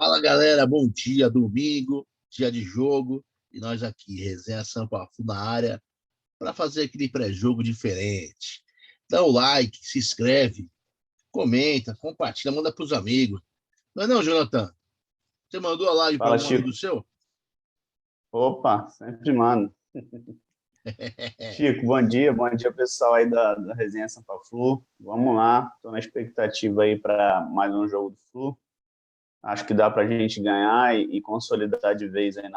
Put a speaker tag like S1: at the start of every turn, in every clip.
S1: Fala galera, bom dia, domingo, dia de jogo, e nós aqui, Resenha Sampa Flu na área, para fazer aquele pré-jogo diferente. Dá o like, se inscreve, comenta, compartilha, manda para os amigos. Não é não, Jonathan? Você mandou a live para
S2: Fala,
S1: algum
S2: Chico.
S1: amigo seu?
S2: Opa, sempre mando. Chico, bom dia pessoal aí da Resenha Sampa Flu. Vamos lá, estou na expectativa aí para mais um jogo do Flu. Acho que dá para a gente ganhar e consolidar de vez aí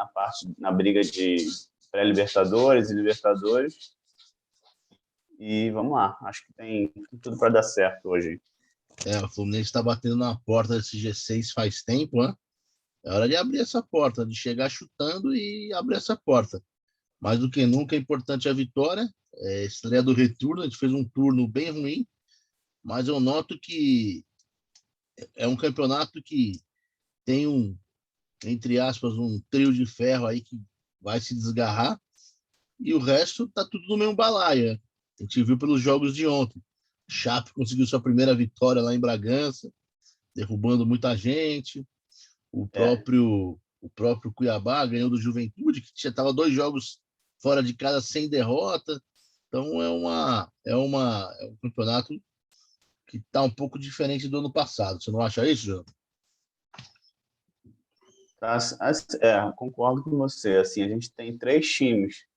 S2: na briga de pré-Libertadores e Libertadores. E vamos lá, acho que tem tudo para dar certo hoje.
S1: O Fluminense está batendo na porta desse G6 faz tempo, né? É hora de abrir essa porta, de chegar chutando e abrir essa porta. Mais do que nunca é importante a vitória. Estreia do retorno, a gente fez um turno bem ruim, mas eu noto que é um campeonato que tem entre aspas, um trio de ferro aí que vai se desgarrar e o resto tá tudo no mesmo balaio. Né? A gente viu pelos jogos de ontem. Chape conseguiu sua primeira vitória lá em Bragança, derrubando muita gente. O próprio Cuiabá ganhou do Juventude, que já estava 2 jogos fora de casa sem derrota. Então é um campeonato que está um pouco diferente do ano passado. Você não acha isso, João?
S2: Tá, concordo com você. Assim, a gente tem 3 times,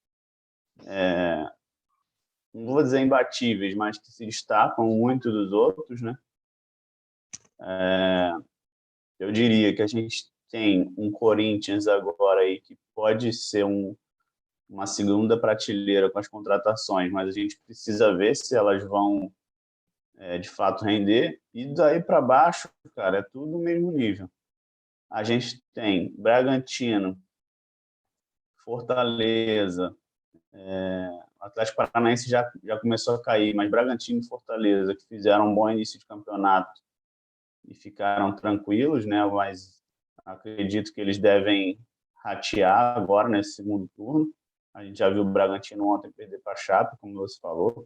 S2: não vou dizer imbatíveis, mas que se destacam muito dos outros, né? Eu diria que a gente tem um Corinthians agora aí que pode ser uma segunda prateleira com as contratações, mas a gente precisa ver se elas vão de fato render. E daí para baixo, cara, é tudo no mesmo nível. A gente tem Bragantino, Fortaleza, o Atlético Paranaense já começou a cair, mas Bragantino e Fortaleza, que fizeram um bom início de campeonato e ficaram tranquilos, né? Mas acredito que eles devem ratear agora nesse segundo turno. A gente já viu o Bragantino ontem perder para a Chape, como você falou.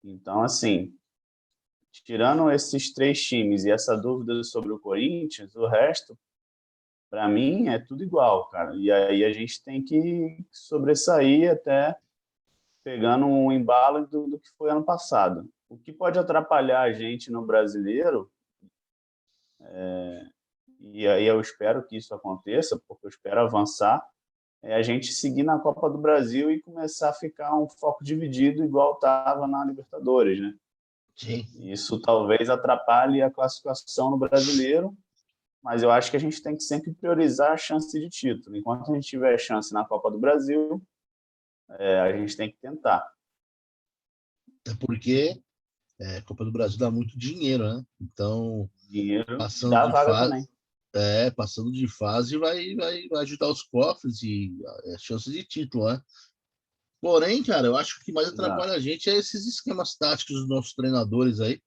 S2: Então, assim, tirando esses 3 times e essa dúvida sobre o Corinthians, o resto, para mim, é tudo igual, cara. E aí a gente tem que sobressair até pegando um embalo do que foi ano passado. O que pode atrapalhar a gente no brasileiro, e aí eu espero que isso aconteça, porque eu espero avançar, é a gente seguir na Copa do Brasil e começar a ficar um foco dividido igual estava na Libertadores, né?
S1: Sim.
S2: Isso talvez atrapalhe a classificação no brasileiro, mas eu acho que a gente tem que sempre priorizar a chance de título. Enquanto a gente tiver chance na Copa do Brasil, a gente tem que tentar.
S1: É porque a Copa do Brasil dá muito dinheiro, né? Então,
S2: Dinheiro
S1: passando
S2: dá
S1: de
S2: vaga
S1: fase,
S2: também.
S1: passando de fase vai ajudar os cofres e a chance de título, né? Porém, cara, eu acho que o que mais atrapalha
S2: Exato.
S1: a gente é esses esquemas táticos dos nossos treinadores aí,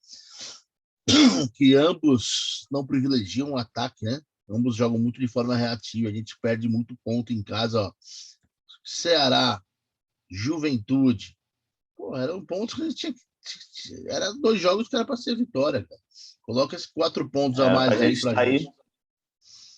S1: que ambos não privilegiam o ataque, né? Ambos jogam muito de forma reativa, a gente perde muito ponto em casa, ó. Ceará, Juventude, pô, eram pontos que a gente tinha. Era 2 jogos que era para ser vitória, cara. Coloca esses 4 pontos a
S2: Era para
S1: mais
S2: a
S1: aí
S2: gente
S1: pra
S2: estar
S1: gente.
S2: aí,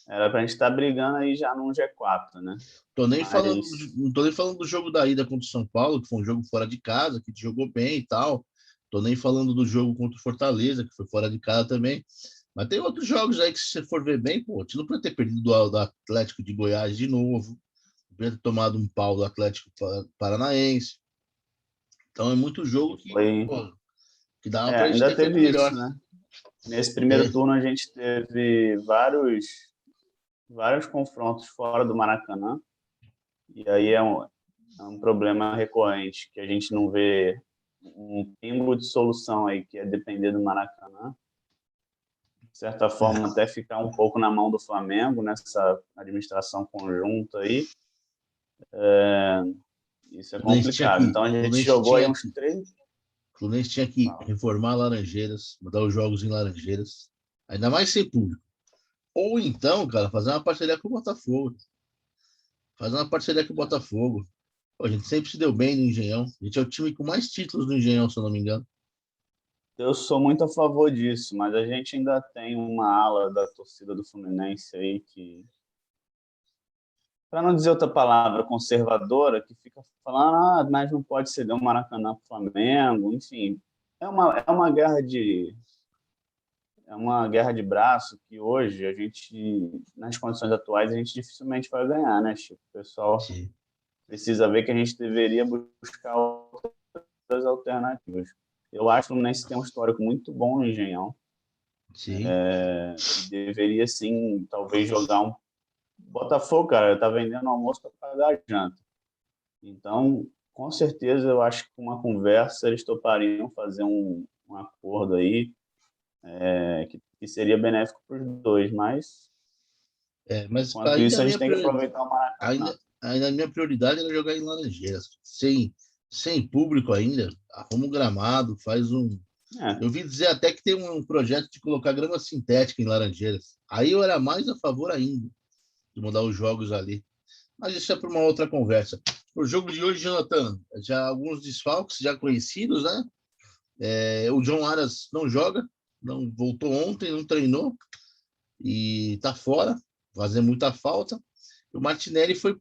S2: era para a gente estar brigando aí já num G4, né?
S1: Tô nem falando,
S2: Mas
S1: não tô nem falando do jogo da ida contra o São Paulo, que foi um jogo fora de casa, que jogou bem e tal. Tô nem falando do jogo contra o Fortaleza, que foi fora de casa também. Mas tem outros jogos aí que, se você for ver bem, pô, você não pode ter perdido do Atlético de Goiás de novo, podia ter tomado um pau do Atlético Paranaense. Então é muito jogo que,
S2: foi.
S1: pô, que dava pra gente
S2: Ainda
S1: ter feito
S2: teve
S1: melhor.
S2: isso, né? Nesse primeiro turno a gente teve vários confrontos fora do Maracanã, e aí é um problema recorrente, que a gente não vê um pingo de solução aí, que é depender do Maracanã. De certa forma, até ficar um pouco na mão do Flamengo nessa administração conjunta aí. Isso é complicado. Então a gente
S1: Fluminense
S2: jogou aí
S1: tinha
S2: uns
S1: que,
S2: 3.
S1: Fluminense tinha que reformar Laranjeiras, mudar os jogos em Laranjeiras, ainda mais sem público. Ou então, cara, fazer uma parceria com o Botafogo. Fazer uma parceria com o Botafogo. Pô, a gente sempre se deu bem no Engenhão. A gente é o time com mais títulos do Engenhão, se eu não me engano.
S2: Eu sou muito a favor disso, mas a gente ainda tem uma ala da torcida do Fluminense aí que, para não dizer outra palavra, conservadora, que fica falando, mas não pode ceder um Maracanã para o Flamengo, enfim. É uma guerra de braço que hoje a gente, nas condições atuais, a gente dificilmente vai ganhar, né, Chico? O pessoal
S1: Sim,
S2: precisa ver que a gente deveria buscar outras alternativas. Eu acho que o Fluminense tem um histórico muito bom no Engenhão.
S1: sim.
S2: Deveria, sim, talvez jogar um. Botafogo, cara, tá vendendo almoço para pagar a janta. Então, com certeza, eu acho que com uma conversa eles topariam fazer um acordo aí que seria benéfico para os dois, mas
S1: Mas
S2: enquanto isso a gente tem que aproveitar o Maracanã.
S1: ainda a minha prioridade era jogar em Laranjeiras. Sem público ainda, arruma um gramado, faz um.
S2: É,
S1: Eu ouvi dizer até que tem um projeto de colocar grama sintética em Laranjeiras. Aí eu era mais a favor ainda de mudar os jogos ali. Mas isso é para uma outra conversa. O jogo de hoje, Jonathan, já alguns desfalques já conhecidos, né? O John Aras não joga, não voltou ontem, não treinou e está fora, fazendo muita falta. O Martinelli foi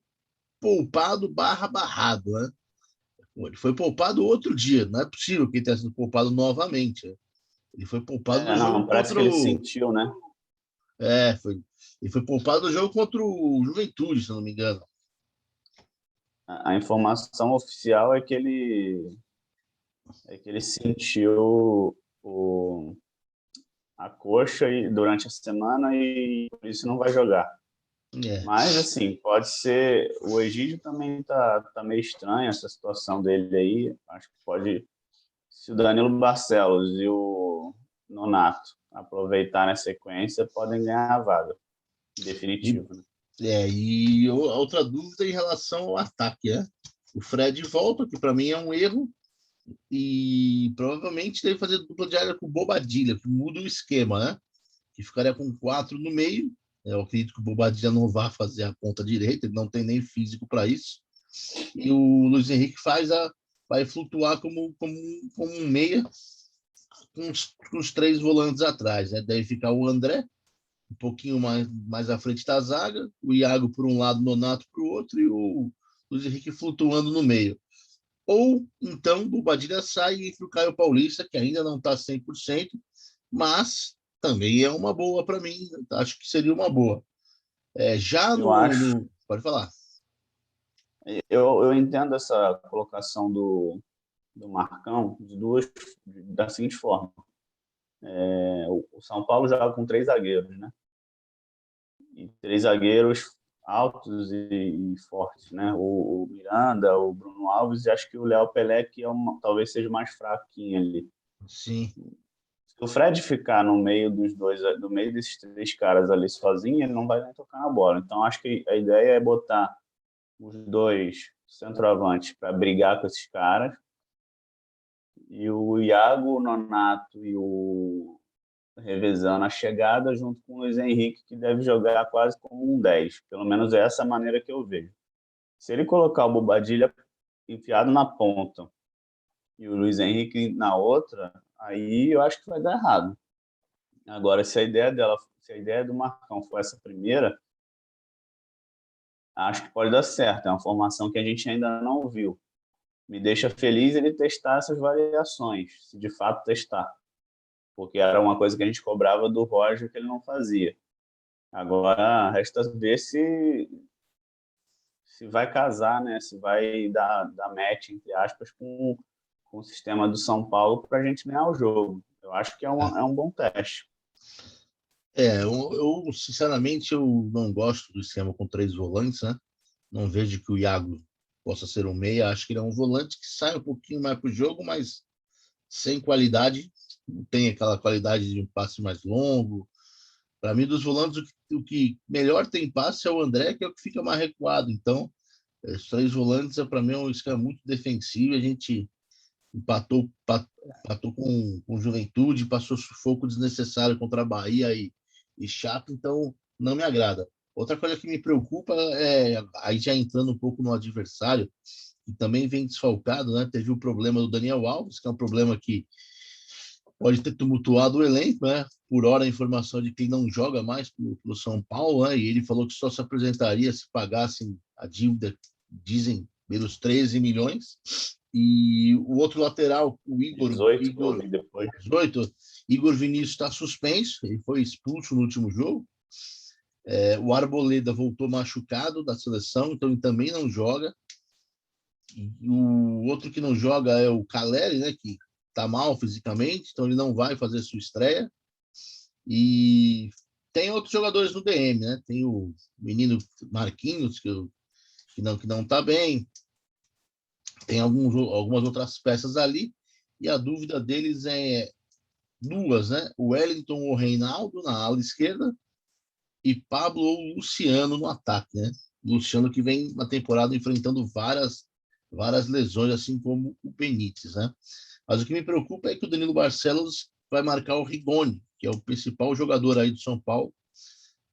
S1: poupado barra barrado, né? Ele foi poupado outro dia, não é possível que ele tenha sido poupado novamente. Né? Ele foi poupado no jogo
S2: não, parece
S1: contra
S2: que ele
S1: o.
S2: sentiu, né?
S1: Ele foi poupado no jogo contra o Juventude, se não me engano.
S2: A informação oficial é que ele sentiu a coxa durante a semana e por isso não vai jogar.
S1: É.
S2: Mas, assim, pode ser. O Egídio também tá meio estranho essa situação dele aí. Acho que pode. Se o Danilo Barcelos e o Nonato aproveitar na sequência, podem ganhar a vaga.
S1: E,
S2: Definitivo, né?
S1: a outra dúvida em relação ao ataque, né? O Fred volta, que para mim é um erro, e provavelmente deve fazer dupla de área com o Bobadilha, que muda o esquema, né? Que ficaria com 4 no meio. Eu acredito que o Bobadilha não vai fazer a ponta direita, ele não tem nem físico para isso. E o Luiz Henrique vai flutuar como um meia com os 3 volantes atrás. Né? Deve ficar o André, um pouquinho mais à frente da zaga, o Iago por um lado, o Nonato para o outro, e o Luiz Henrique flutuando no meio. Ou então o Bobadilha sai entre o Caio Paulista, que ainda não está 100%, mas também é uma boa para mim. Acho que seria uma boa. Já
S2: Eu acho.
S1: Pode falar.
S2: Eu entendo essa colocação do Marcão da seguinte forma. O São Paulo joga com 3 zagueiros, né? E 3 zagueiros altos e fortes, né? O Miranda, o Bruno Alves e acho que o Léo Pelé, que talvez seja o mais fraquinho ali.
S1: Sim.
S2: Se o Fred ficar no meio dos dois, no meio desses 3 caras ali sozinho, ele não vai nem tocar na bola. Então, acho que a ideia é botar os 2 centroavantes para brigar com esses caras e o Iago, o Nonato e o revezando a chegada junto com o Luiz Henrique, que deve jogar quase como um 10. Pelo menos é essa maneira que eu vejo. Se ele colocar o Bobadilha enfiado na ponta e o Luiz Henrique na outra, aí eu acho que vai dar errado. Agora, se a ideia do Marcão for essa primeira, acho que pode dar certo. É uma formação que a gente ainda não viu. Me deixa feliz ele testar essas variações, se de fato testar. Porque era uma coisa que a gente cobrava do Roger que ele não fazia. Agora, resta ver se vai casar, né? Se vai dar match, entre aspas, com o sistema do São Paulo para a gente ganhar o jogo. Eu acho que é um bom teste.
S1: Sinceramente eu não gosto do esquema com 3 volantes, né? Não vejo que o Iago possa ser um meia. Acho que ele é um volante que sai um pouquinho mais para o jogo, mas sem qualidade. Não tem aquela qualidade de um passe mais longo. Para mim, dos volantes, o que melhor tem passe é o André, que é o que fica mais recuado. Então, os 3 volantes, para mim, é um esquema muito defensivo. A gente empatou com Juventude, passou sufoco desnecessário contra a Bahia e Chape, então não me agrada. Outra coisa que me preocupa aí já entrando um pouco no adversário, que também vem desfalcado, né? Teve o problema do Daniel Alves, que é um problema que pode ter tumultuado o elenco, né? Por hora a informação de que ele não joga mais pro São Paulo, né? E ele falou que só se apresentaria se pagassem a dívida, dizem, pelos 13 milhões. E o outro lateral, o
S2: 18, que eu vi depois.
S1: 18, Igor Vinícius está suspenso, ele foi expulso no último jogo. O Arboleda voltou machucado da seleção, então ele também não joga. E o outro que não joga é o Caleri, né, que está mal fisicamente, então ele não vai fazer sua estreia. E tem outros jogadores no DM, né? Tem o menino Marquinhos, que não está bem. Tem algumas outras peças ali. E a dúvida deles é duas, né? O Wellington ou o Reinaldo na ala esquerda e Pablo ou Luciano no ataque, né? Luciano que vem na temporada enfrentando várias lesões, assim como o Benítez, né? Mas o que me preocupa é que o Danilo Barcelos vai marcar o Rigoni, que é o principal jogador aí do São Paulo.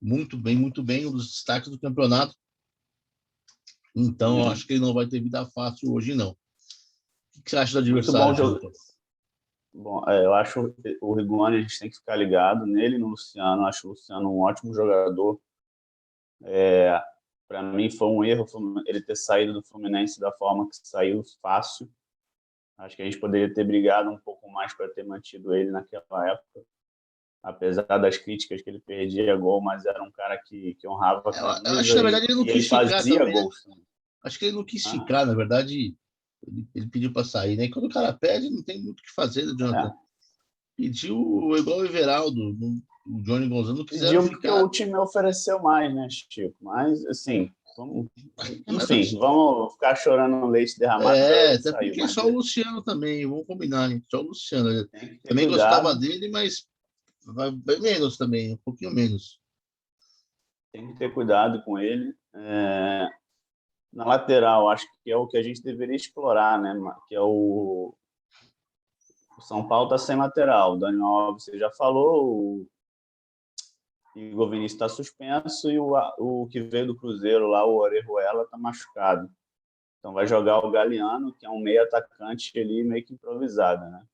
S1: Muito bem, um dos destaques do campeonato. Então, eu acho que ele não vai ter vida fácil hoje, não. O que você acha do adversário, Jonathan?
S2: Bom, eu acho o Rigoni, a gente tem que ficar ligado nele e no Luciano. Acho o Luciano um ótimo jogador. Para mim foi um erro ele ter saído do Fluminense da forma que saiu, fácil. Acho que a gente poderia ter brigado um pouco mais para ter mantido ele naquela época, apesar das críticas que ele perdia gol, mas era um cara que honrava a camisa.
S1: Eu acho que, na verdade, ele não quis ficar também,
S2: gols.
S1: Né? Acho que ele não quis ficar, na verdade, ele pediu para sair, né? E quando o cara pede, não tem muito o que fazer, né, Jonathan? Pediu igual o Everaldo, o Johnny Gonzalez não quiseram
S2: ficar. Pediu porque o time ofereceu mais, né, Chico? Mas, assim, vamos ficar chorando no leite derramado.
S1: Até porque só o Luciano também, vamos combinar, hein? Só o Luciano. Eu também gostava dele, mas vai menos também, um pouquinho menos.
S2: Tem que ter cuidado com ele. Na lateral, acho que é o que a gente deveria explorar, né? Que é o São Paulo está sem lateral. O Daniel Alves, você já falou, o Igor Vinícius está suspenso e o que veio do Cruzeiro lá, o Orejuela, está machucado. Então vai jogar o Galeano, que é um meio atacante ali, meio que improvisado, né?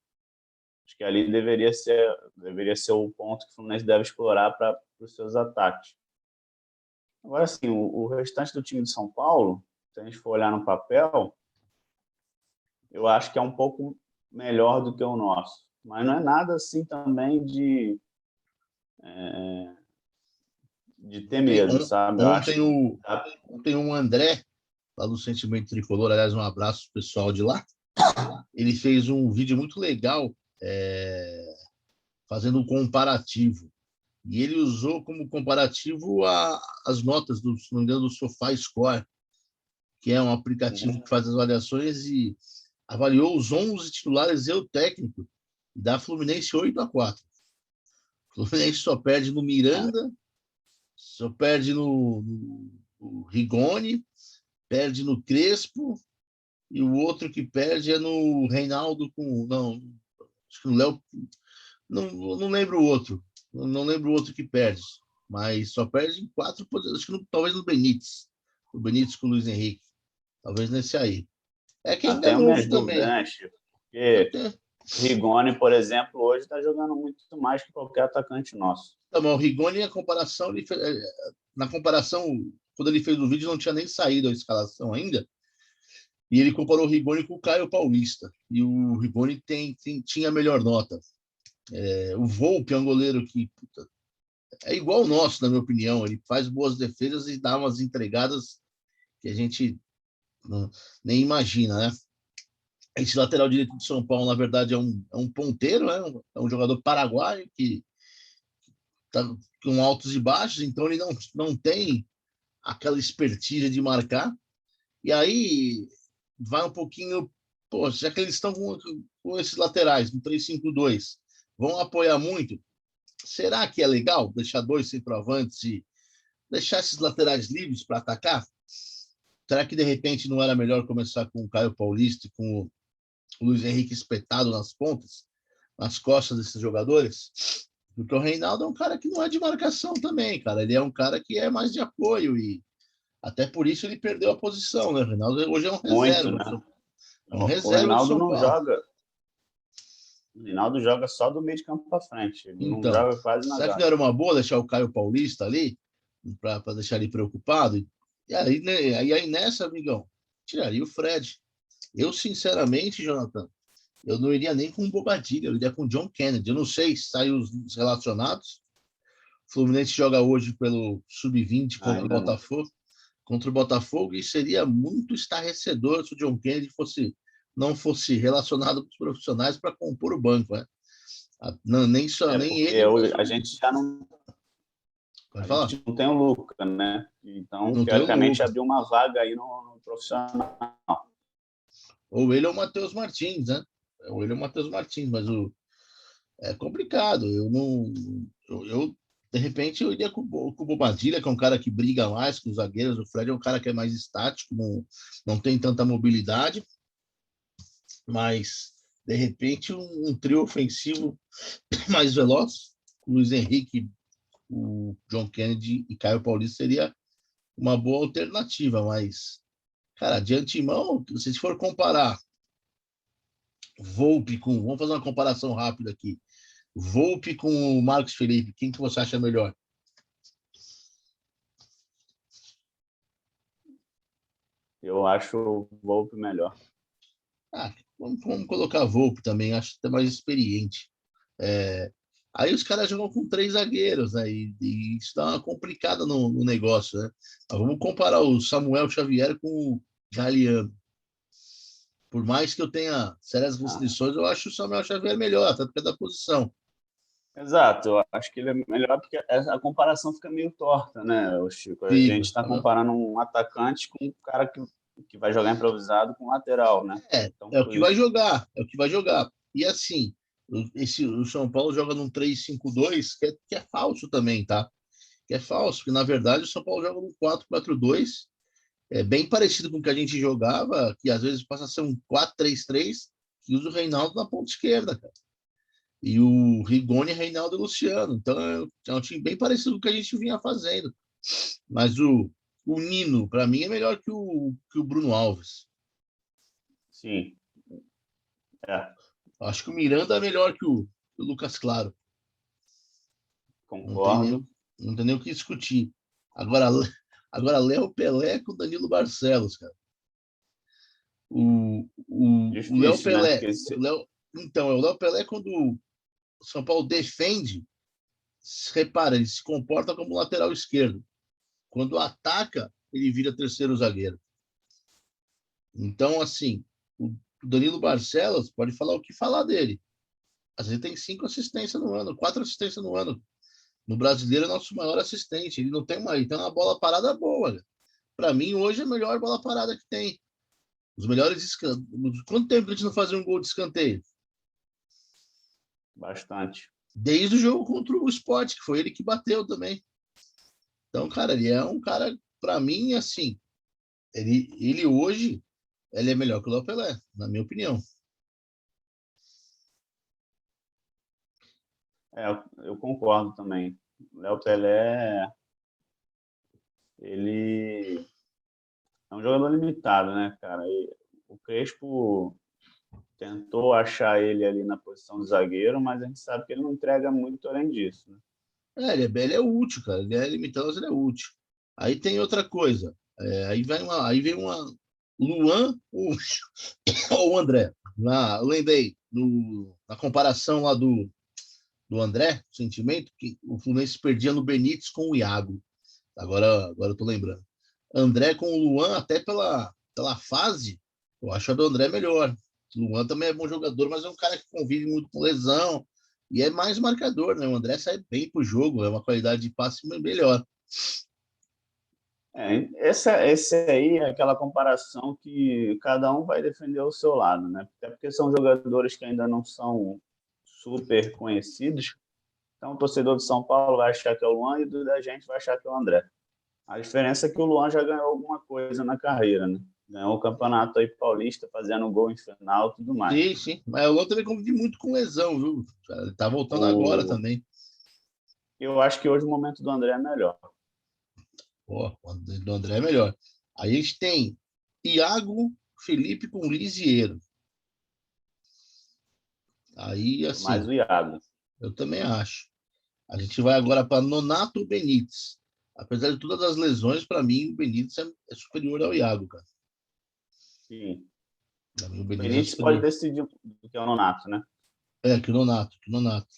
S2: Acho que ali deveria ser o ponto que o Fluminense deve explorar para os seus ataques. Agora, assim, o restante do time de São Paulo, se a gente for olhar no papel, eu acho que é um pouco melhor do que o nosso. Mas não é nada assim também de ter medo, sabe?
S1: Ontem o André, lá do Sentimento Tricolor, aliás, um abraço pessoal de lá, ele fez um vídeo muito legal fazendo um comparativo. E ele usou como comparativo as notas do SofaScore, que é um aplicativo que faz as avaliações, e avaliou os 11 titulares e o técnico, e dá Fluminense 8-4. O Fluminense só perde no Miranda, só perde no Rigoni, perde no Crespo, e o outro que perde é no Reinaldo acho que no Léo, não lembro o outro. Não lembro o outro que perde, mas só perde em 4 posições. Acho que talvez no Benítez. O Benítez com o Luiz Henrique. Talvez nesse aí. Que ainda é novo também.
S2: Né, Chico? Porque o Rigoni, por exemplo, hoje está jogando muito mais que qualquer atacante nosso.
S1: O Rigoni, na comparação, quando ele fez o vídeo, não tinha nem saído a escalação ainda. E ele comparou o Rigoni com o Caio Paulista. E o Rigoni tinha a melhor nota. O Volpi é um goleiro que é igual o nosso, na minha opinião. Ele faz boas defesas e dá umas entregadas que a gente nem imagina, né? Esse lateral direito de São Paulo, na verdade, é um ponteiro, né? É um jogador paraguaio que está com altos e baixos, então ele não tem aquela expertise de marcar. E aí vai um pouquinho, já que eles estão com esses laterais, no 3-5-2, vão apoiar muito. Será que é legal deixar 2 centroavantes e deixar esses laterais livres para atacar? Será que, de repente, não era melhor começar com o Caio Paulista e com o Luiz Henrique espetado nas pontas, nas costas desses jogadores? Porque o Reinaldo é um cara que não é de marcação também, cara. Ele é um cara que é mais de apoio e até por isso ele perdeu a posição, né? O Reinaldo hoje é um reserva.
S2: Muito, né?
S1: É um reserva.
S2: O Reinaldo não joga. O Reinaldo joga só do meio de campo para frente. Ele não
S1: Então,
S2: joga quase na
S1: será que
S2: zaga.
S1: não era uma boa deixar o Caio Paulista ali, para deixar ele preocupado? E aí, né, aí nessa, amigão, tiraria o Fred. Eu, sinceramente, Jonathan, eu não iria nem com o Bobadilha, eu iria com o John Kennedy. Eu não sei se saiu os relacionados. O Fluminense joga hoje pelo Sub-20 contra o
S2: Ainda não.
S1: Botafogo. Contra o Botafogo, e seria muito estarrecedor se o John Kennedy não fosse relacionado com os profissionais para compor o banco, né? Não, nem só, nem
S2: Porque
S1: ele, mas
S2: a gente já não,
S1: pode
S2: a
S1: falar.
S2: gente não tem o Luca, né? Então,
S1: Não tem o
S2: teoricamente,
S1: Lucas.
S2: abriu uma vaga aí no profissional.
S1: Ou ele é o Matheus Martins, né? Ou ele é o Matheus Martins, mas é complicado. Eu não. De repente, eu iria com o Bobadilha, que é um cara que briga mais com os zagueiros. O Fred é um cara que é mais estático, não tem tanta mobilidade, mas de repente um trio ofensivo mais veloz, o Luiz Henrique, o John Kennedy e Caio Paulista seria uma boa alternativa, mas, cara, de antemão, se for comparar Volpe com. Vamos fazer uma comparação rápida aqui. Volpe com o Marcos Felipe, quem que você acha melhor?
S2: Eu acho o Volpe melhor.
S1: Vamos colocar Volpe também, acho que é mais experiente. É, aí os caras jogam com três zagueiros, né? E isso dá uma complicada no negócio, né? Mas vamos comparar o Samuel Xavier com o Galeano. Por mais que eu tenha sérias
S2: Ah,
S1: restrições, eu acho o Samuel Xavier melhor, até porque é da posição.
S2: exato, eu acho que ele é melhor porque a comparação fica meio torta, né, o Chico? A gente
S1: Fica.
S2: está comparando um atacante com um cara que vai jogar improvisado com lateral, né? Então,
S1: É o
S2: por
S1: que vai
S2: isso.
S1: jogar, é o que vai jogar. E assim, o São Paulo joga num 3-5-2, que é falso também, tá? Que é falso, porque na verdade o São Paulo joga num 4-4-2, é bem parecido com o que a gente jogava, que às vezes passa a ser um 4-3-3, que usa o Reinaldo na ponta esquerda, cara. E o Rigoni, Reinaldo e Luciano. Então é um time bem parecido com o que a gente vinha fazendo. Mas o Nino, para mim, é melhor que o Bruno Alves.
S2: Sim, é,
S1: Acho que o Miranda é melhor que o Lucas Claro. Não tem nem,
S2: concordo.
S1: não tem nem o que discutir. Agora, agora Léo Pelé com Danilo Barcelos, cara. O Léo
S2: Difícil, né?
S1: Pelé.
S2: Porque
S1: Então, o Léo Pelé, quando o São Paulo defende, repara, ele se comporta como lateral esquerdo. Quando ataca, ele vira terceiro zagueiro. Então, assim, o Danilo Barcelos pode falar o que falar dele. Às vezes tem 5 assistências no ano, 4 assistências no ano. No brasileiro é nosso maior assistente. Ele tem uma bola parada boa. Para mim, hoje é a melhor bola parada que tem. Os melhores escanteios. Quanto tempo a gente não fazia um gol de escanteio?
S2: bastante.
S1: Desde o jogo contra o Sport, que foi ele que bateu também. Então, cara, ele é um cara, para mim, assim, ele hoje, ele é melhor que o Léo Pelé, na minha opinião.
S2: É, eu concordo também. O Léo Pelé, ele é um jogador limitado, né, cara? E o Crespo tentou achar ele ali na posição de zagueiro, mas a gente sabe que ele não entrega muito além disso, né?
S1: Ele é útil, cara. Ele é limitado, mas ele é útil. Aí tem outra coisa. Aí vem uma Luan ou o André. Eu lembrei na comparação lá do André, o sentimento, que o Fluminense perdia no Benítez com o Iago. Agora eu tô lembrando. André com o Luan, até pela fase, eu acho a do André melhor. O Luan também é bom jogador, mas é um cara que convive muito com lesão e é mais marcador, né? O André sai bem pro jogo, é uma qualidade de passe melhor.
S2: É, esse aí é aquela comparação que cada um vai defender o seu lado, né? Até porque são jogadores que ainda não são super conhecidos. Então, o torcedor de São Paulo vai achar que é o Luan e o da gente vai achar que é o André. A diferença é que o Luan já ganhou alguma coisa na carreira, né? Ganhou o campeonato aí paulista, fazendo gol em final e tudo mais.
S1: Sim, sim. Mas o Luan também convive muito com lesão, viu? Ele tá voltando agora
S2: O...
S1: também.
S2: Eu acho que hoje o momento do André é melhor.
S1: Pô, o do André é melhor. Aí a gente tem Iago, Felipe com Lisieiro. Aí,
S2: Mais
S1: assim,
S2: o Iago.
S1: eu também acho. A gente vai agora para Nonato ou Benítez. Apesar de todas as lesões, para mim, o Benítez é superior ao Iago, cara.
S2: Sim.
S1: Para mim, o
S2: O
S1: Benítez é
S2: Benítez pode
S1: superior.
S2: decidir do que é o Nonato, né?
S1: Que o Nonato, que o Nonato.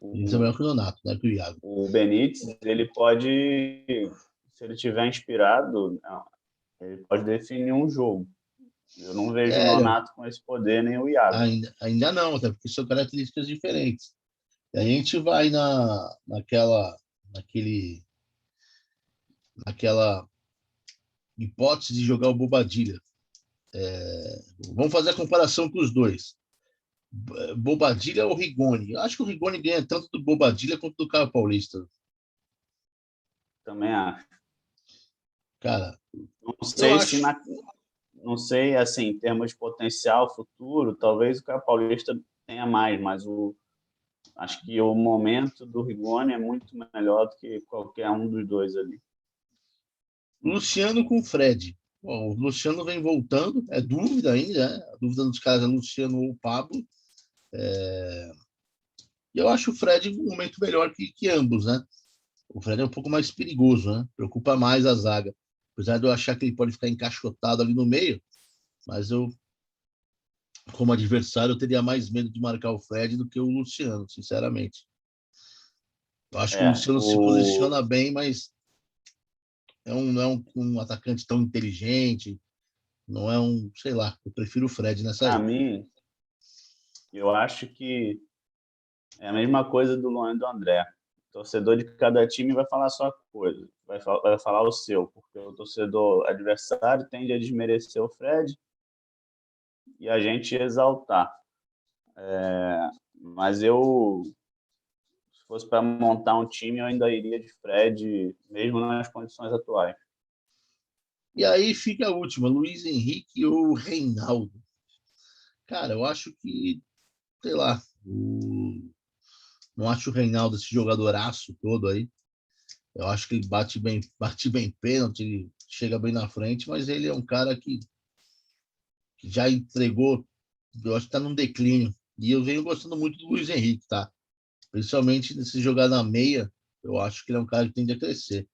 S1: O Benítez é
S2: O,
S1: melhor que o Nonato, né? Que o Iago.
S2: o Benítez, ele pode, se ele tiver inspirado, ele pode definir um jogo. Eu não vejo o
S1: Sério,
S2: Nonato com esse poder, nem o Iago.
S1: ainda não, até porque são características diferentes. E aí a gente vai naquele, naquela hipótese de jogar o Bobadilha. Vamos fazer a comparação com os dois. Bobadilha ou Rigoni? Eu acho que o Rigoni ganha tanto do Bobadilha quanto do Caio Paulista.
S2: Também acho.
S1: Cara,
S2: Não
S1: eu
S2: sei se
S1: acho.
S2: não sei assim, em termos de potencial futuro, talvez o Caio Paulista tenha mais, mas acho que o momento do Rigoni é muito melhor do que qualquer um dos dois ali.
S1: Luciano com o Fred. Bom, o Luciano vem voltando, é dúvida ainda, né? A dúvida dos caras é Luciano ou Pablo. E eu acho o Fred um momento melhor que ambos, né? O Fred é um pouco mais perigoso, né? Preocupa mais a zaga. Apesar de eu achar que ele pode ficar encaixotado ali no meio, mas eu, como adversário, eu teria mais medo de marcar o Fred do que o Luciano, sinceramente. Eu acho que o
S2: É,
S1: Luciano se
S2: o
S1: posiciona bem, mas não é um atacante tão inteligente, não é um, sei lá, eu prefiro o Fred nessa
S2: para
S1: aí.
S2: mim, eu acho que é a mesma coisa do Luan e do André. O torcedor de cada time vai falar a sua coisa, vai falar o seu, porque o torcedor adversário tende a desmerecer o Fred e a gente exaltar. Mas se fosse para montar um time, eu ainda iria de Fred, mesmo nas condições atuais.
S1: E aí fica a última, Luiz Henrique ou Reinaldo. Cara, eu acho que, sei lá, não acho o Reinaldo esse jogadoraço todo aí. Eu acho que ele bate bem pênalti, ele chega bem na frente, mas ele é um cara que já entregou, eu acho que está num declínio. E eu venho gostando muito do Luiz Henrique, tá? Principalmente nesse jogar na meia, eu acho que ele é um cara que tende a crescer.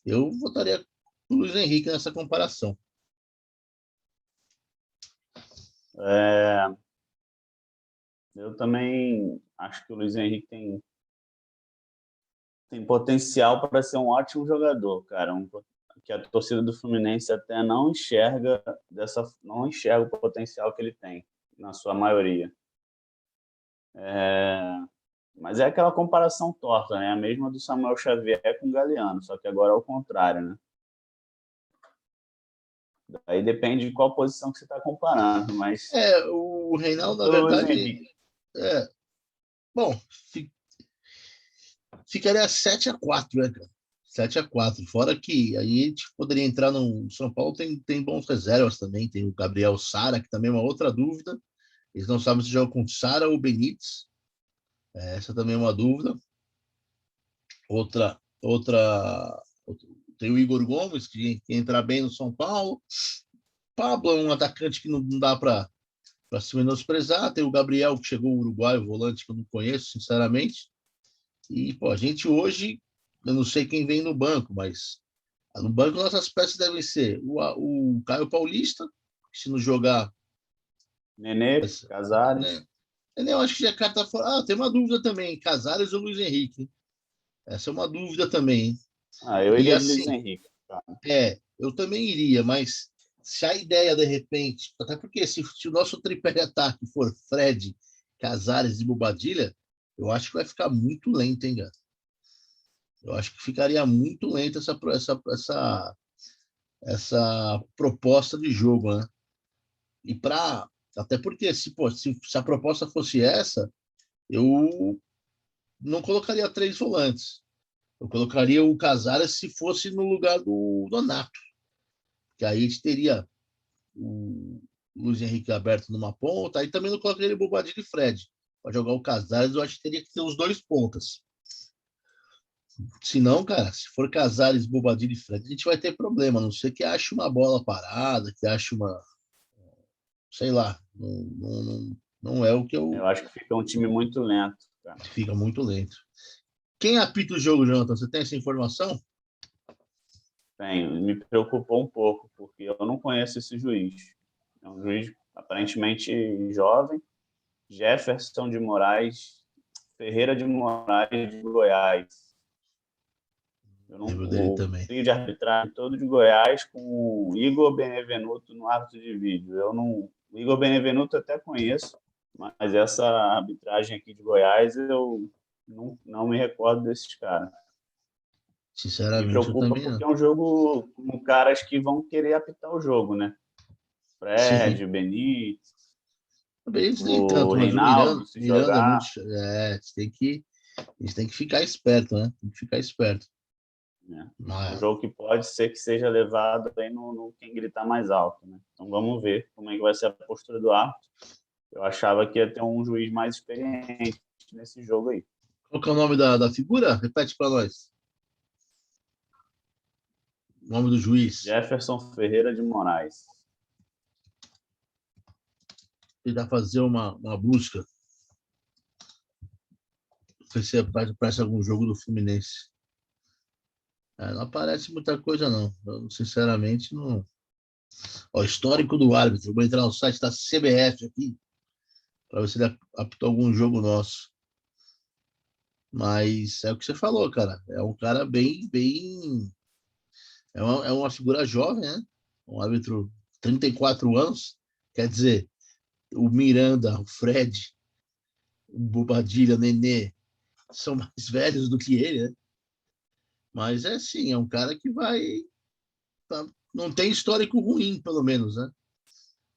S1: Eu votaria o Luiz Henrique nessa comparação.
S2: É, eu também acho que o Luiz Henrique tem potencial para ser um ótimo jogador, cara. Que a torcida do Fluminense até não enxerga o potencial que ele tem, na sua maioria. É, mas é aquela comparação torta, né? A mesma do Samuel Xavier com o Galeano, só que agora é o contrário, né? Aí depende de qual posição que você está comparando, mas
S1: O Reinaldo, na
S2: pelo Luiz
S1: verdade,
S2: Henrique.
S1: é, bom, ficaria 7-4, né, cara? 7-4. Fora que aí a gente poderia entrar no São Paulo, tem bons reservas também. Tem o Gabriel Sara, que também é uma outra dúvida. Eles não sabem se joga com Sara ou Benítez. Essa também é uma dúvida. Outra. Tem o Igor Gomes, que entra bem no São Paulo. Pablo é um atacante que não dá para se menosprezar. Tem o Gabriel, que chegou o Uruguai, o volante, que eu não conheço, sinceramente. E, pô, a gente hoje, eu não sei quem vem no banco, mas no banco nossas peças devem ser o Caio Paulista, se não jogar.
S2: Nenê,
S1: Né?
S2: Casares.
S1: Eu acho que já carta fora. Tem uma dúvida também: Casares ou Luiz Henrique? Essa é uma dúvida também. Hein?
S2: Eu
S1: E
S2: iria de Luiz
S1: assim,
S2: Henrique. Tá?
S1: eu também iria, mas se a ideia, de repente, até porque se o nosso tripé de ataque for Fred, Casares e Bobadilha, eu acho que vai ficar muito lento, hein, cara? Eu acho que ficaria muito lento essa proposta de jogo, né? E até porque se a proposta fosse essa, eu não colocaria três volantes. Eu colocaria o Casares se fosse no lugar do Donato, que aí a gente teria o Luiz Henrique aberto numa ponta, aí também não colocaria o Bobadilha e Fred. Para jogar o Casares, eu acho que teria que ter os dois pontas. Se não, cara, se for Casares, Bobadilha e Fred, a gente vai ter problema. A não ser que ache uma bola parada, que ache uma, sei lá, Não é o que
S2: Eu acho que fica um time muito lento, cara.
S1: Fica muito lento. Quem apita o jogo, Jonathan? Você tem essa informação?
S2: Me preocupou um pouco, porque eu não conheço esse juiz. É um juiz aparentemente jovem, Jefferson de Moraes, Ferreira de Moraes, de Goiás.
S1: Lembro dele
S2: O
S1: também.
S2: trio de arbitragem todo de Goiás com o Igor Benevenuto no árbitro de vídeo. Eu não, o Igor Benevenuto eu até conheço, mas essa arbitragem aqui de Goiás eu não me recordo desses caras. Me
S1: Sinceramente, eu
S2: preocupa
S1: também
S2: porque
S1: não.
S2: é um jogo com caras que vão querer apitar o jogo, né?
S1: Sim.
S2: Fred, Benítez,
S1: Eles nem
S2: o
S1: tanto, mas o Miranda,
S2: Reinaldo, se
S1: Miranda é muito.
S2: jogar.
S1: A gente tem que ficar esperto, né? Tem que ficar esperto.
S2: Né? É um
S1: Mas,
S2: jogo que pode ser que seja levado aí no quem gritar mais alto, né? Então vamos ver como é que vai ser a postura do árbitro. Eu achava que ia ter um juiz mais experiente nesse jogo aí.
S1: qual que é o nome da figura? Repete para nós. O nome do juiz.
S2: Jefferson Ferreira de Moraes.
S1: Tentar fazer uma busca. Ver se aparece algum jogo do Fluminense. Não aparece muita coisa, não. Eu, sinceramente, não. Ó, histórico do árbitro. Vou entrar no site da CBF aqui para ver se ele apitou algum jogo nosso. Mas é o que você falou, cara. É um cara bem. É uma figura jovem, né? Um árbitro 34 anos. Quer dizer, o Miranda, o Fred, o Bobadilha, o Nenê são mais velhos do que ele, né? Mas é sim, é um cara que vai. Não tem histórico ruim, pelo menos, né?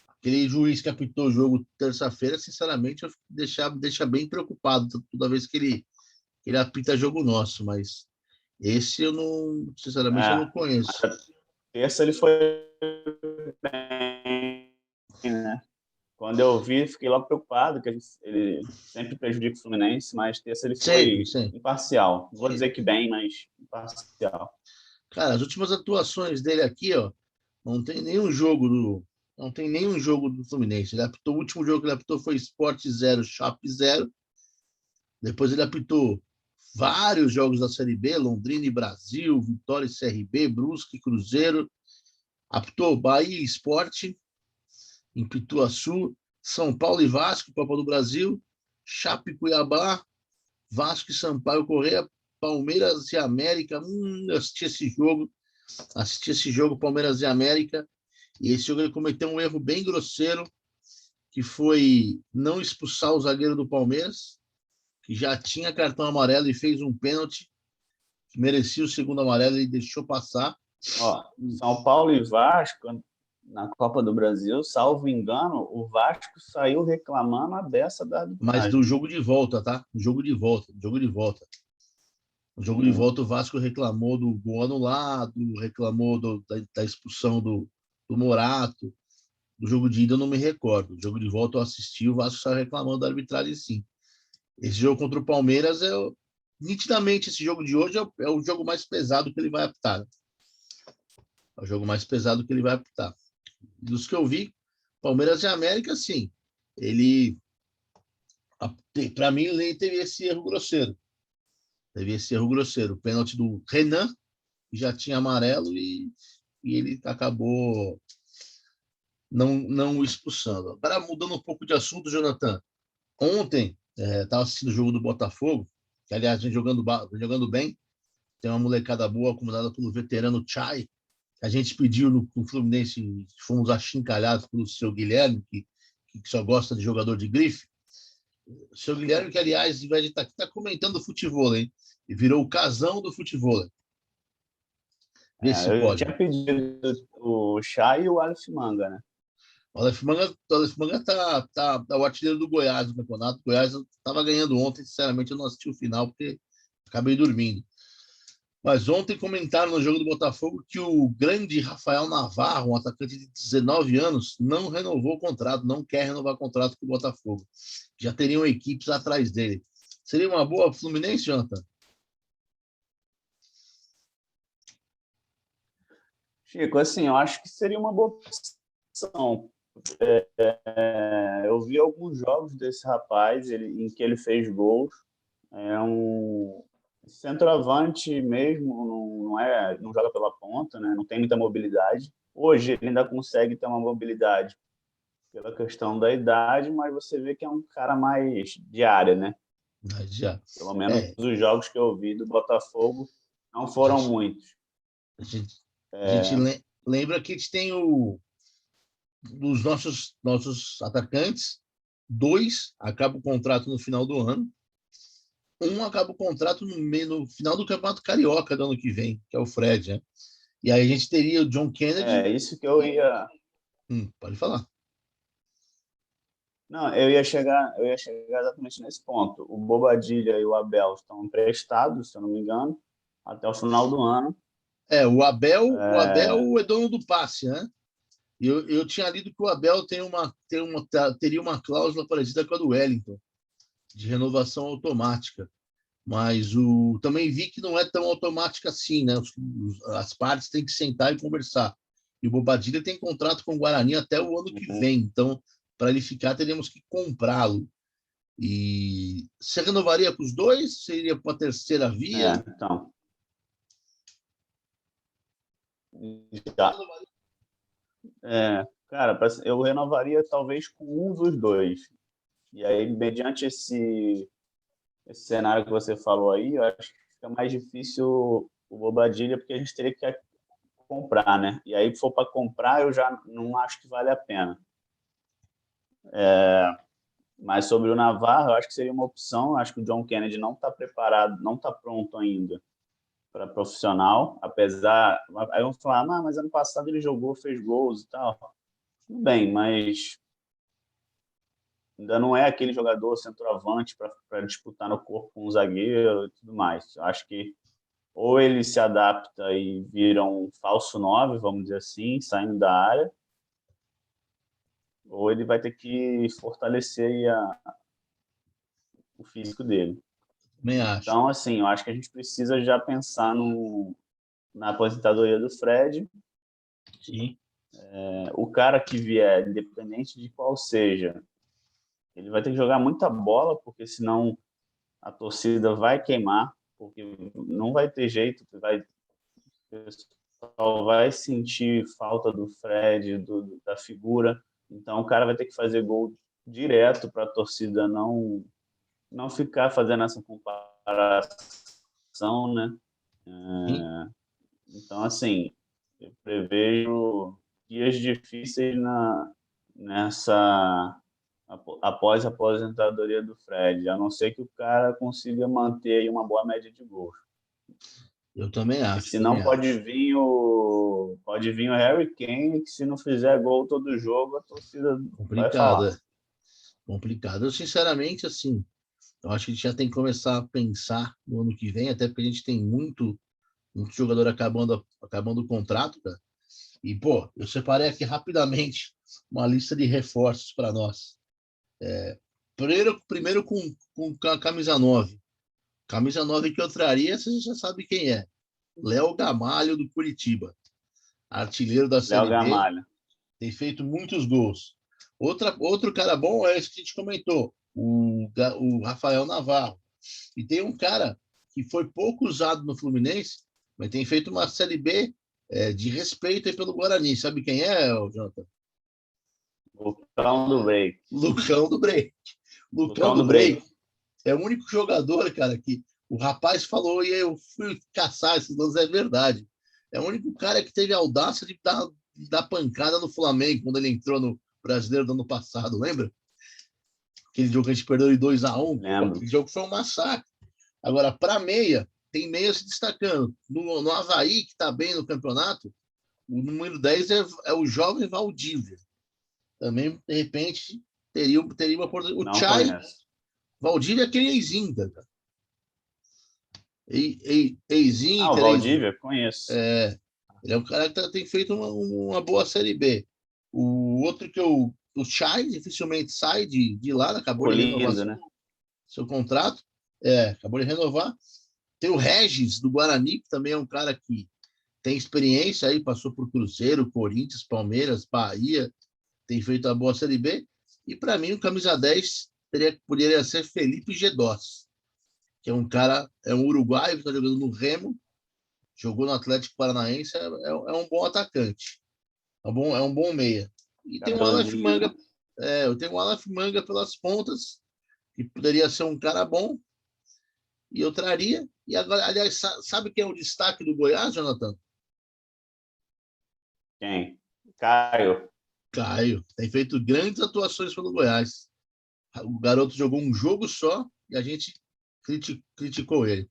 S1: Aquele juiz que apitou o jogo terça-feira, sinceramente, deixa bem preocupado toda vez que ele apita jogo nosso, mas esse eu não, sinceramente, eu não conheço.
S2: Terça ele foi bem, né? Quando eu vi, fiquei logo preocupado, que ele sempre prejudica o Fluminense, mas terça ele
S1: Sempre,
S2: foi
S1: sempre.
S2: imparcial. Não vou dizer que bem, mas imparcial.
S1: Cara, as últimas atuações dele aqui, ó, não tem nenhum jogo do, não tem nenhum jogo do Fluminense. Ele apitou, o último jogo que ele apitou foi Sport 0, Chape 0. Depois ele apitou vários jogos da Série B, Londrina e Brasil, Vitória e CRB, Brusque e Cruzeiro. Apitou Bahia e Sport, em Pituaçu, São Paulo e Vasco, Copa do Brasil, Chape e Cuiabá, Vasco e Sampaio Correia, Palmeiras e América. Eu assisti esse jogo, Palmeiras e América, e esse jogo ele cometeu um erro bem grosseiro, que foi não expulsar o zagueiro do Palmeiras, que já tinha cartão amarelo e fez um pênalti, que merecia o segundo amarelo e deixou passar.
S2: Ó, São Paulo e Vasco, na Copa do Brasil, salvo engano, o Vasco saiu reclamando a beça da
S1: Mas do
S2: arbitragem.
S1: jogo de volta, tá? Do jogo de volta, jogo de volta. No jogo de
S2: Hum.
S1: volta, o Vasco reclamou do gol anulado, reclamou da expulsão do Morato. Do jogo de ida, eu não me recordo. O jogo de volta, eu assisti, o Vasco saiu reclamando da arbitragem, sim. Esse jogo contra o Palmeiras nitidamente, esse jogo de hoje é o jogo mais pesado que ele vai apitar. Né? É o jogo mais pesado que ele vai apitar. Dos que eu vi, Palmeiras e América, sim. Ele, para mim, ele teve esse erro grosseiro. Teve esse erro grosseiro. O pênalti do Renan, que já tinha amarelo, e ele acabou não expulsando. Agora, mudando um pouco de assunto, Jonathan. Ontem, estava assistindo o jogo do Botafogo, que, aliás, vem jogando bem. Tem uma molecada boa, comandada pelo veterano Chay. A gente pediu no Fluminense, fomos achincalhados pelo seu Guilherme, que só gosta de jogador de grife. O seu Guilherme, que, aliás, em vez de estar aqui, está comentando futebol, hein? E virou o casão do futebol. Vê se
S2: Eu
S1: pode.
S2: tinha pedido o chá e o Aleph Manga, né?
S1: O Aleph Manga tá o artilheiro do Goiás no campeonato. O Goiás estava ganhando ontem, sinceramente, eu não assisti o final porque acabei dormindo. Mas ontem comentaram no jogo do Botafogo que o grande Rafael Navarro, um atacante de 19 anos, não renovou o contrato, não quer renovar o contrato com o Botafogo. Já teriam equipes atrás dele. Seria uma boa Fluminense, Jonathan?
S2: Chico, assim, eu acho que seria uma boa opção, Eu vi alguns jogos desse rapaz em que ele fez gols. É um centroavante mesmo, não joga pela ponta, né? Não tem muita mobilidade. Hoje ele ainda consegue ter uma mobilidade pela questão da idade, mas você vê que é um cara mais de área, né?
S1: Mas já.
S2: Pelo menos os jogos que eu vi do Botafogo não foram muitos.
S1: A gente lembra que a gente tem dos nossos atacantes, 2 acabam o contrato no final do ano, um acaba o contrato no final do Campeonato Carioca do ano que vem, que é o Fred, né? E aí a gente teria o John Kennedy.
S2: Isso que eu ia.
S1: Pode falar.
S2: Não, eu ia chegar exatamente nesse ponto. O Bobadilha e o Abel estão emprestados, se eu não me engano, até o final do ano.
S1: O Abel é dono do passe, né? Eu tinha lido que o Abel teria uma cláusula parecida com a do Wellington, de renovação automática. Mas também vi que não é tão automática assim, né? As partes têm que sentar e conversar. E o Bobadilha tem contrato com o Guarani até o ano que vem. Então, para ele ficar, teríamos que comprá-lo. E você renovaria com os dois? Seria para a terceira via?
S2: Então. Já. Cara, eu renovaria talvez com um dos dois. E aí, mediante esse cenário que você falou aí, eu acho que fica mais difícil o Bobadilha, porque a gente teria que comprar, né? E aí, se for para comprar, eu já não acho que vale a pena. Mas sobre o Navarro, eu acho que seria uma opção. Eu acho que o John Kennedy não está preparado, não está pronto ainda para profissional, apesar... Aí vão falar, mas ano passado ele jogou, fez gols e tal. Tudo bem, mas ainda não é aquele jogador centroavante para disputar no corpo com um zagueiro e tudo mais. Eu acho que ou ele se adapta e vira um falso 9, vamos dizer assim, saindo da área, ou ele vai ter que fortalecer aí o físico dele.
S1: Também acho.
S2: Então, assim, eu acho que a gente precisa já pensar na aposentadoria do Fred.
S1: Sim.
S2: O cara que vier, independente de qual seja, ele vai ter que jogar muita bola, porque senão a torcida vai queimar, porque não vai ter jeito, o pessoal vai sentir falta do Fred, da figura. Então, o cara vai ter que fazer gol direto para a torcida não ficar fazendo essa comparação, né? Então, assim, eu prevejo dias difíceis após a aposentadoria do Fred, a não ser que o cara consiga manter aí uma boa média de gols.
S1: Eu também acho.
S2: E se não, pode vir o Harry Kane, que se não fizer gol todo jogo, a torcida vai falar.
S1: Complicado. Eu, sinceramente, assim, eu acho que a gente já tem que começar a pensar no ano que vem, até porque a gente tem muito jogador acabando o contrato, cara. E, eu separei aqui rapidamente uma lista de reforços para nós. Primeiro com a camisa 9. Camisa 9 que eu traria, você já sabe quem é. Léo Gamalho, do Curitiba. Artilheiro da Série B.
S2: Gamalho.
S1: Tem feito muitos gols. Outro cara bom é esse que a gente comentou, o Rafael Navarro. E tem um cara que foi pouco usado no Fluminense, mas tem feito uma Série B de respeito aí pelo Guarani. Sabe quem é, Jonathan?
S2: Lucão do Break.
S1: Lucão do Break. Lucão do Break é o único jogador, cara, que o rapaz falou e eu fui caçar esses dados, é verdade. É o único cara que teve a audácia de dar pancada no Flamengo quando ele entrou no Brasileiro do ano passado, lembra? Aquele jogo que a gente perdeu de 2-1.
S2: Lembro.
S1: Aquele jogo foi um massacre. Agora, para meia, tem meia se destacando. No Avaí, que está bem no campeonato, o número 10 é o jovem Valdívia. Também, de repente, teria uma oportunidade. O Chay, Valdívia é aquele ex-Inter, cara. Ex-Inter.
S2: O Valdívia, conheço.
S1: Ele é um cara que tem feito uma boa Série B. O outro o Chay dificilmente sai de lá, acabou de renovar seu contrato. Acabou de renovar. Tem o Regis, do Guarani, que também é um cara que tem experiência aí, passou por Cruzeiro, Corinthians, Palmeiras, Bahia. tem feito a boa Série B. E, para mim, o camisa 10 poderia ser Felipe Gedós, que é um cara, é um uruguaio que está jogando no Remo, jogou no Atlético Paranaense, é um bom atacante, é um bom meia. E tem o Aleph Manga, eu tenho o Aleph Manga pelas pontas, que poderia ser um cara bom, e eu traria. E agora, aliás, sabe quem é o destaque do Goiás, Jonathan?
S2: Quem? Caio.
S1: Caio. Tem feito grandes atuações pelo Goiás. O garoto jogou um jogo só e a gente criticou ele.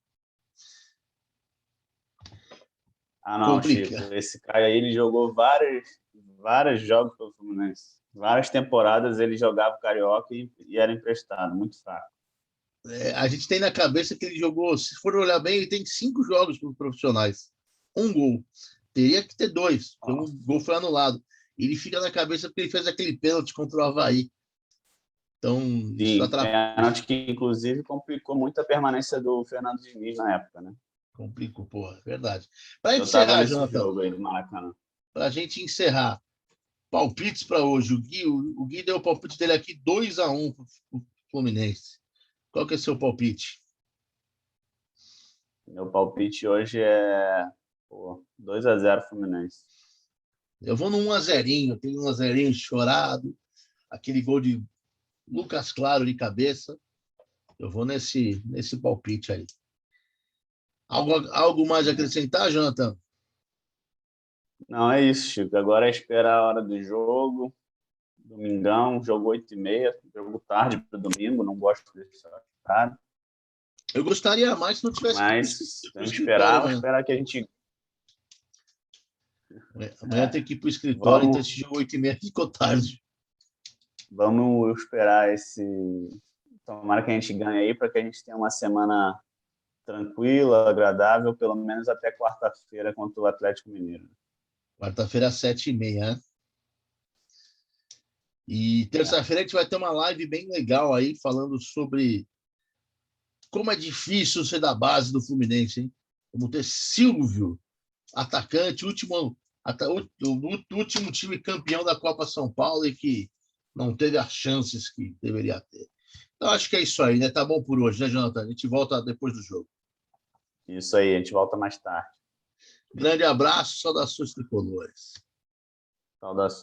S2: Ah, não, Chico. Esse Caio aí, ele jogou vários jogos pelo Fluminense. Várias temporadas ele jogava o Carioca e era emprestado. Muito fraco.
S1: A gente tem na cabeça que ele jogou, se for olhar bem, ele tem 5 jogos para os profissionais. 1 gol. Teria que ter 2, porque um gol foi anulado. Ele fica na cabeça porque ele fez aquele pênalti contra o Avaí. Então,
S2: sim,
S1: isso atrapalha.
S2: Pênalti que, inclusive, complicou muito a permanência do Fernando Diniz na época, né?
S1: Complicou, porra, é verdade. Para
S2: Eu estava
S1: encerrar,
S2: nesse
S1: Jonathan,
S2: jogo aí do Maracanã.
S1: para a gente encerrar, palpites para hoje. O Gui deu o palpite dele aqui 2-1 para o Fluminense. Qual que é o seu palpite?
S2: Meu palpite hoje é 2-0 Fluminense.
S1: Eu vou no 1-0, tem 1-0 chorado, aquele gol de Lucas Claro de cabeça. Eu vou nesse palpite aí. Algo mais a acrescentar, Jonathan?
S2: Não, é isso, Chico. Agora é esperar a hora do jogo. Domingão, jogo 8h30, jogo tarde para domingo, não gosto desse horário.
S1: Eu gostaria mais se não tivesse
S2: Mas
S1: que ir
S2: vamos esperar que a gente...
S1: Amanhã tem que ir para o escritório, então esse jogo 8h30 ficou tarde.
S2: Vamos esperar esse... Tomara que a gente ganhe aí, para que a gente tenha uma semana tranquila, agradável, pelo menos até quarta-feira contra o Atlético Mineiro.
S1: Quarta-feira às 7h30, né? E terça-feira a gente vai ter uma live bem legal aí, falando sobre como é difícil ser da base do Fluminense, hein? Vamos ter Silvio, atacante, o último time campeão da Copa São Paulo e que não teve as chances que deveria ter. Então, acho que é isso aí, né? Tá bom por hoje, né, Jonathan? A gente volta depois do jogo.
S2: Isso aí, a gente volta mais tarde.
S1: Grande abraço, saudações tricolores.
S2: Saudações.